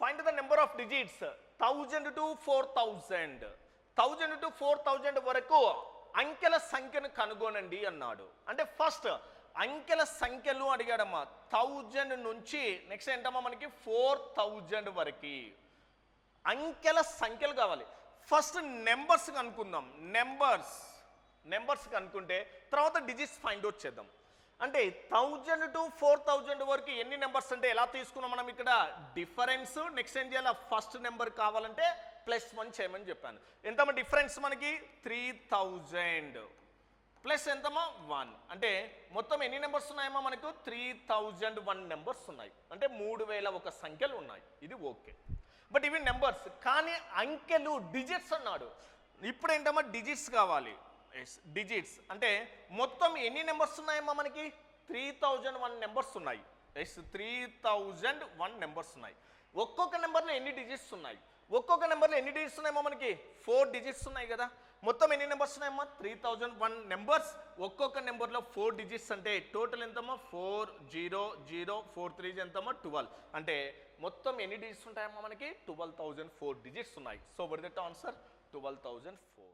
Find the number of digits 1000 to 4000. 1000 to 4000 వరకు అంకెల సంఖ్యను కనుగొనండి అన్నాడు. అంటే ఫస్ట్ అంకెల సంఖ్యలు అడిగాడమ్మా. 1000 నుంచి నెక్స్ట్ ఏంటమ్మా మనకి 4000 వరకు అంకెల సంఖ్యలు కావాలి. ఫస్ట్ నెంబర్స్ కనుక్కుందాం. నెంబర్స్ కనుక్కుంటే తర్వాత డిజిట్స్ ఫైండ్ అవుట్ చేద్దాం. అంటే 1000 to 4000 వరకు ఎన్ని నెంబర్స్ అంటే ఎలా తీసుకున్నాం మనం ఇక్కడ డిఫరెన్స్. నెక్స్ట్ ఏం చేయాలి, ఫస్ట్ నెంబర్ కావాలంటే +1 చేయమని చెప్పాను. ఎంతమ్మా డిఫరెన్స్ మనకి 3000 ప్లస్ ఎంతమ్మా 1. అంటే మొత్తం ఎన్ని నెంబర్స్ ఉన్నాయమ్మా మనకు 3001 నెంబర్స్ ఉన్నాయి. అంటే 3001 సంఖ్యలు ఉన్నాయి. ఇది ఓకే. బట్ ఇవి నెంబర్స్ కానీ అంకెలు డిజిట్స్ అన్నాడు. ఇప్పుడు ఏంటమ్మా డిజిట్స్ కావాలి. డిజిట్స్ అంటే మొత్తం ఎన్ని నెంబర్స్ ఉన్నాయమ్మా మనకి 3001 నెంబర్స్ ఉన్నాయి. 3001 నెంబర్స్ ఉన్నాయి. ఒక్కొక్క నెంబర్లో ఎన్ని డిజిట్స్ ఉన్నాయి? ఒక్కొక్క నెంబర్లో ఎన్ని డిజిట్స్ ఉన్నాయమ్మా మనకి 4 డిజిట్స్ ఉన్నాయి కదా. మొత్తం ఎన్ని నెంబర్స్ ఉన్నాయమ్మా 3001 నెంబర్స్. ఒక్కొక్క నెంబర్లో 4 డిజిట్స్ అంటే టోటల్ ఎంతమ్మా 40043 ఎంతమ్మా 12. అంటే మొత్తం ఎన్ని డిజిట్స్ ఉంటాయమ్మా మనకి 12004 డిజిట్స్ ఉన్నాయి. So what is the answer 12004.